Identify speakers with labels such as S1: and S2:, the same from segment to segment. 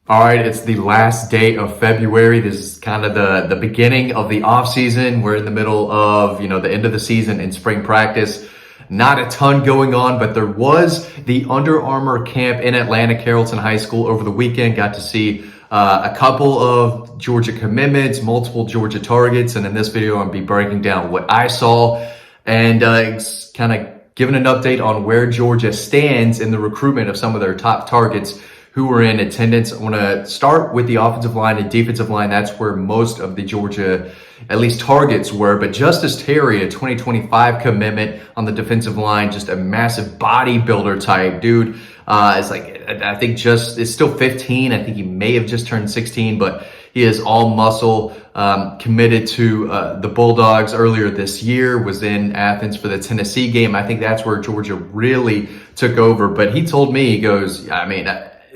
S1: All right, it's the last day of February. This is kind of the beginning of the off season. We're in the middle of, the end of the season in spring practice. Not a ton going on, but there was the Under Armour camp in Atlanta, Carrollton High School over the weekend. Got to see a couple of Georgia commitments, multiple Georgia targets, and in this video, I'll be breaking down what I saw and kind of giving an update on where Georgia stands in the recruitment of some of their top targets who were in attendance. I want to start with the offensive line and defensive line. That's where most of the Georgia, at least targets, were. But Justice Terry, a 2025 commitment on the defensive line, just a massive bodybuilder type dude. It's like, I think is still 15. I think he may have just turned 16, but he is all muscle, committed to the Bulldogs earlier this year, was in Athens for the Tennessee game. I think that's where Georgia really took over. But he told me, he goes,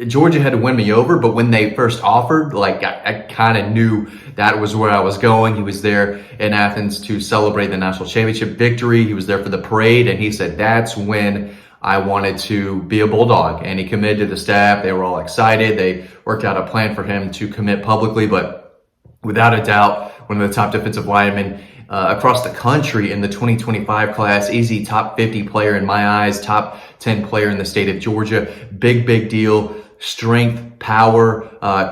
S1: Georgia had to win me over, but when they first offered, I kind of knew that was where I was going. He was there in Athens to celebrate the national championship victory. He was there for the parade, and he said, that's when I wanted to be a Bulldog. And he committed to the staff. They were all excited. They worked out a plan for him to commit publicly, but without a doubt, one of the top defensive linemen across the country in the 2025 class, easy top 50 player in my eyes, top 10 player in the state of Georgia. Big deal. Strength, power,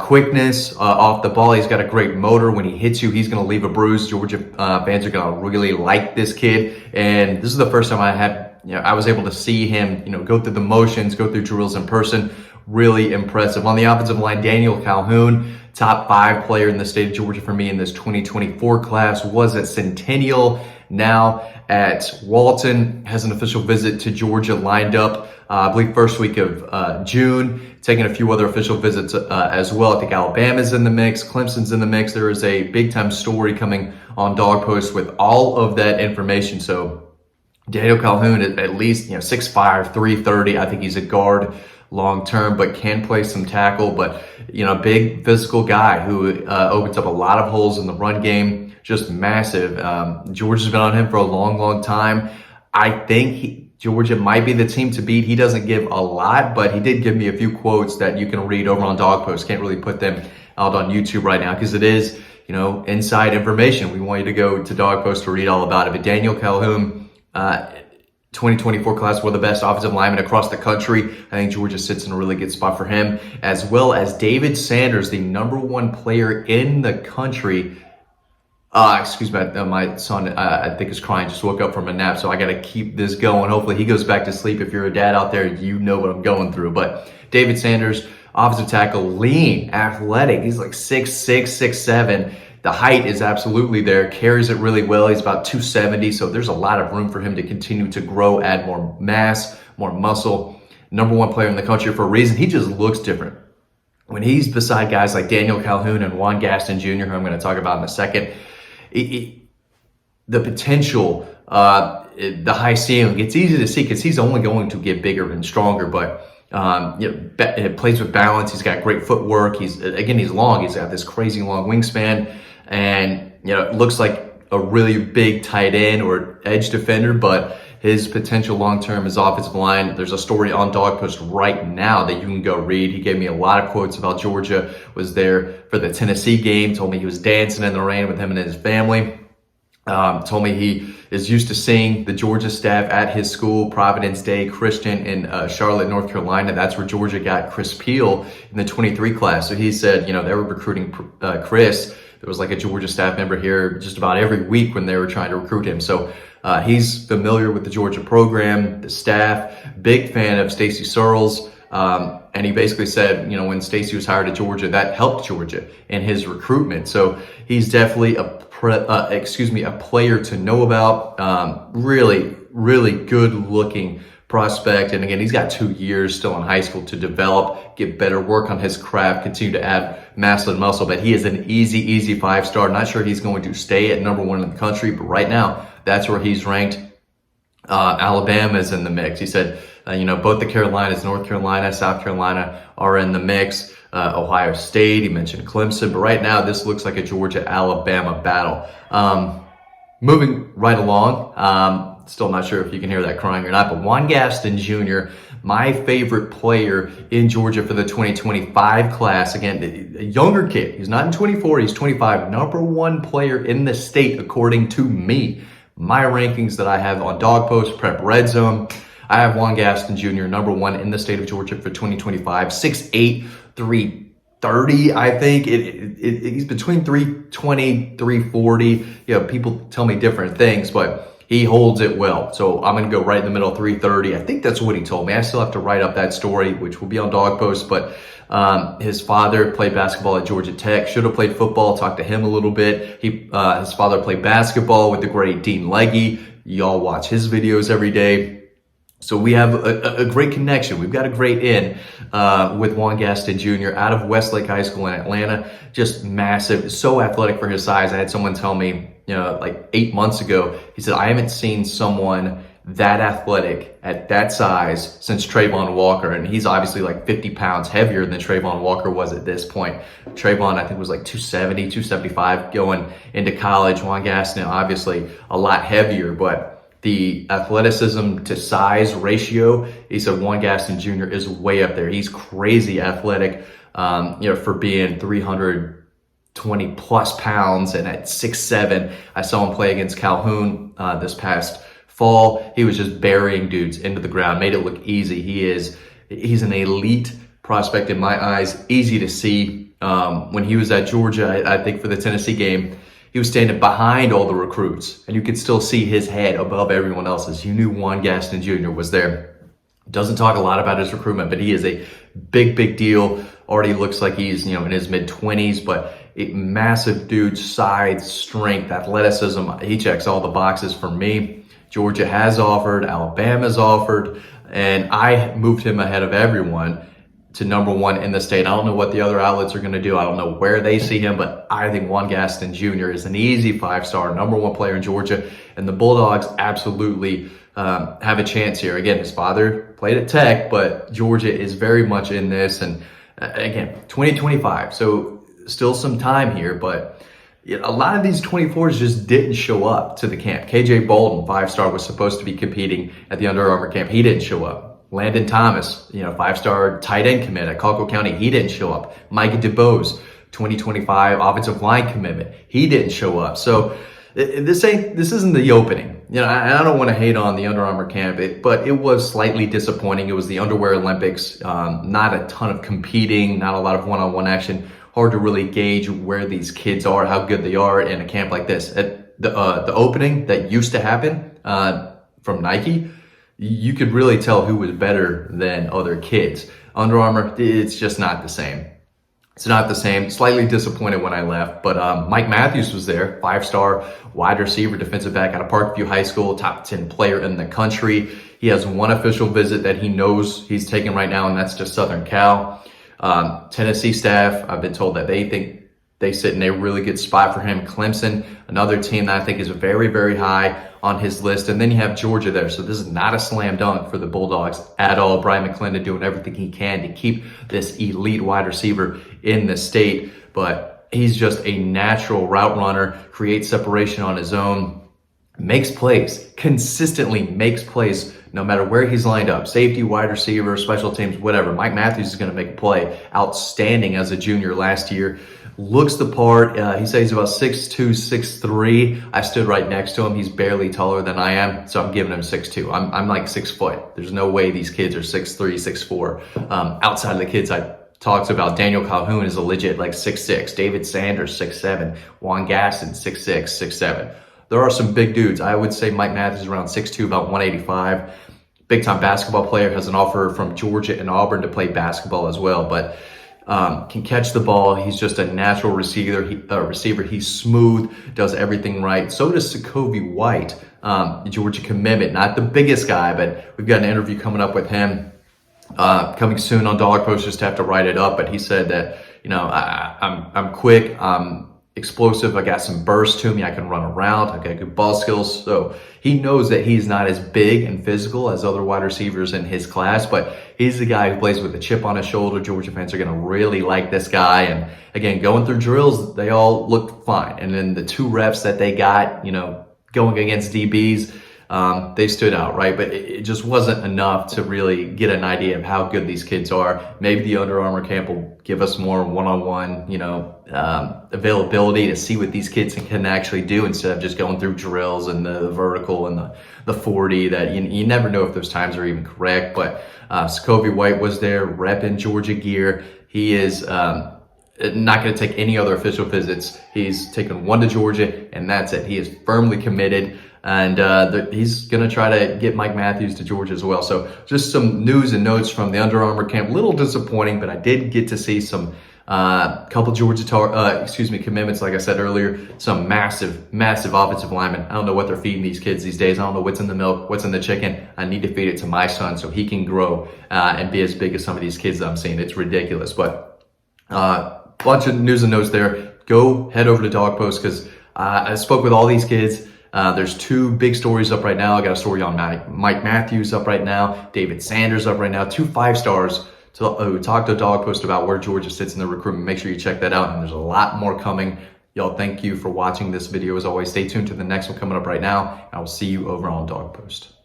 S1: quickness off the ball. He's got a great motor. When he hits you, he's going to leave a bruise. Georgia fans are going to really like this kid. And this is the first time I was able to see him, go through the motions, go through drills in person. Really impressive. On the offensive line, Daniel Calhoun, top 5 player in the state of Georgia for me in this 2024 class, was at Centennial, now at Walton, has an official visit to Georgia lined up, I believe first week of June, taking a few other official visits as well. I think Alabama's in the mix, Clemson's in the mix. There is a big time story coming on Dog Post with all of that information. So Daniel Calhoun at least 6'5", 330. I think he's a guard long term, but can play some tackle. But big physical guy who opens up a lot of holes in the run game. Just massive. Georgia's been on him for a long time. I think Georgia might be the team to beat. He doesn't give a lot, but he did give me a few quotes that you can read over on Dog Post. Can't really put them out on YouTube right now because it is, inside information. We want you to go to Dog Post to read all about it. But Daniel Calhoun, 2024 class, one of the best offensive linemen across the country. I think Georgia sits in a really good spot for him, as well as David Sanders, the #1 player in the country. Excuse me, my son, I think is crying, just woke up from a nap, so I got to keep this going. Hopefully he goes back to sleep. If you're a dad out there, you know what I'm going through. But David Sanders, offensive tackle, lean, athletic. He's like 6'6", 6'7". The height is absolutely there, carries it really well. He's about 270, so there's a lot of room for him to continue to grow, add more mass, more muscle. #1 player in the country for a reason. He just looks different. When he's beside guys like Daniel Calhoun and Juan Gaston Jr., who I'm going to talk about in a second, the potential, the high ceiling, it's easy to see because he's only going to get bigger and stronger, but it plays with balance. He's got great footwork. He's long. He's got this crazy long wingspan, and it looks like a really big tight end or edge defender, but his potential long-term is offensive line. There's a story on Dog Post right now that you can go read. He gave me a lot of quotes about Georgia, was there for the Tennessee game, told me he was dancing in the rain with him and his family. Told me he is used to seeing the Georgia staff at his school, Providence Day Christian in Charlotte, North Carolina. That's where Georgia got Chris Peel in the 23 class. So he said, they were recruiting Chris. There was like a Georgia staff member here just about every week when they were trying to recruit him. So he's familiar with the Georgia program, the staff, big fan of Stacy Searles. And he basically said, when Stacy was hired at Georgia, that helped Georgia in his recruitment. So he's definitely a player to know about. Really good looking prospect. And again, he's got 2 years still in high school to develop, get better, work on his craft, continue to add mass and muscle. But he is an easy 5-star. Not sure he's going to stay at #1 in the country, but right now that's where he's ranked. Alabama's in the mix. He said, both the Carolinas, North Carolina, South Carolina are in the mix. Ohio State, he mentioned Clemson, but right now this looks like a Georgia-Alabama battle. Moving right along, Still not sure if you can hear that crying or not, but Juan Gaston Jr., my favorite player in Georgia for the 2025 class. Again, a younger kid. He's not in 24, he's 25. Number one player in the state, according to me. My rankings that I have on Dog Post, Prep Red Zone. I have Juan Gaston Jr., number one in the state of Georgia for 2025. 6'8", 330, I think. He's between 320, 340. You know, people tell me different things, but he holds it well. So I'm going to go right in the middle, 330. I think that's what he told me. I still have to write up that story, which will be on Dog Post. But his father played basketball at Georgia Tech. Should have played football. Talked to him a little bit. His father played basketball with the great Dean Legge. Y'all watch his videos every day. So we have a great connection. We've got a great in with Juan Gaston Jr. out of Westlake High School in Atlanta. Just massive, so athletic for his size. I had someone tell me, like 8 months ago, he said, I haven't seen someone that athletic at that size since Trayvon Walker. And he's obviously like 50 pounds heavier than Trayvon Walker was at this point. Trayvon, I think, was like 270, 275 going into college. Juan Gaston, obviously a lot heavier, but the athleticism to size ratio, he said Juan Gaston Jr. is way up there. He's crazy athletic, for being 320 plus pounds, and at 6'7". I saw him play against Calhoun this past fall. He was just burying dudes into the ground, made it look easy. He's an elite prospect in my eyes, easy to see. When he was at Georgia, I think for the Tennessee game, he was standing behind all the recruits, and you could still see his head above everyone else's. You knew Juan Gaston Jr. was there. Doesn't talk a lot about his recruitment, but he is a big deal. Already looks like he's, in his mid-20s, but a massive dude, size, strength, athleticism. He checks all the boxes for me. Georgia has offered, Alabama's offered, and I moved him ahead of everyone to number one in the state. I don't know what the other outlets are going to do. I don't know where they see him, but I think Juan Gaston Jr. is an easy 5-star, number one player in Georgia, and the Bulldogs absolutely have a chance here. Again, his father played at Tech, but Georgia is very much in this, and again, 2025, so still some time here, but a lot of these 24s just didn't show up to the camp. KJ Bolden, 5-star, was supposed to be competing at the Under Armour camp. He didn't show up. Landon Thomas, 5-star tight end commit at Colquitt County. He didn't show up. Micah DeBose, 2025 offensive line commitment. He didn't show up. So this isn't the opening. I don't want to hate on the Under Armour camp, but it was slightly disappointing. It was the Underwear Olympics. Not a ton of competing, not a lot of one-on-one action. Hard to really gauge where these kids are, how good they are in a camp like this. At the opening that used to happen from Nike, you could really tell who was better than other kids. Under Armour, it's just not the same. It's not the same. Slightly disappointed when I left, but Mike Matthews was there, 5-star wide receiver, defensive back out of Parkview High School, top 10 player in the country. He has one official visit that he knows he's taking right now, and that's to Southern Cal. Tennessee staff, I've been told that they think they sit in a really good spot for him. Clemson, another team that I think is very high on his list. And then you have Georgia there. So this is not a slam dunk for the Bulldogs at all. Brian McClendon doing everything he can to keep this elite wide receiver in the state. But he's just a natural route runner, creates separation on his own, makes plays, consistently makes plays no matter where he's lined up. Safety, wide receiver, special teams, whatever. Mike Matthews is going to make a play. Outstanding as a junior last year. Looks the part. He says he's about 6'2", 6'3". I stood right next to him. He's barely taller than I am, so I'm giving him 6'2". I'm like 6 foot. There's no way these kids are 6'3", 6'4". Outside of the kids I talked about, Daniel Calhoun is a legit like 6'6". David Sanders, 6'7". Juan Gaston, 6'6", 6'7". There are some big dudes. I would say Mike Matthews is around 6'2", about 185. Big time basketball player, has an offer from Georgia and Auburn to play basketball as well, but can catch the ball. He's just a natural receiver. He's smooth, does everything right. So does Sokovie White, Georgia commitment. Not the biggest guy, but we've got an interview coming up with him coming soon on Dog Post. Just have to write it up. But he said that, I'm quick, I'm explosive, I got some burst to me, I can run around, I got good ball skills. So he knows that he's not as big and physical as other wide receivers in his class, but he's the guy who plays with a chip on his shoulder. Georgia fans are going to really like this guy. And again, going through drills, they all looked fine. And then the 2 reps that they got, going against DBs, they stood out, right? But it just wasn't enough to really get an idea of how good these kids are. Maybe the Under Armour camp will give us more one-on-one, availability to see what these kids can actually do instead of just going through drills and the vertical and the 40 that you never know if those times are even correct. But Scovie White was there repping Georgia gear. He is not going to take any other official visits. He's taken one to Georgia, and that's it. He is firmly committed, and he's going to try to get Mike Matthews to Georgia as well. So just some news and notes from the Under Armour camp. A little disappointing, but I did get to see some couple Georgia commitments. Like I said earlier, some massive offensive linemen. I don't know what they're feeding these kids these days. I don't know what's in the milk, what's in the chicken. I need to feed it to my son so he can grow and be as big as some of these kids that I'm seeing. It's ridiculous, but bunch of news and notes there. Go head over to Dog Post because I spoke with all these kids. There's 2 big stories up right now. I got a story on Mike Matthews up right now, David Sanders up right now, 2 5-stars to talk to Dog Post about where Georgia sits in the recruitment. Make sure you check that out, and there's a lot more coming. Y'all, thank you for watching this video. As always, stay tuned to the next one coming up right now. I will see you over on Dog Post.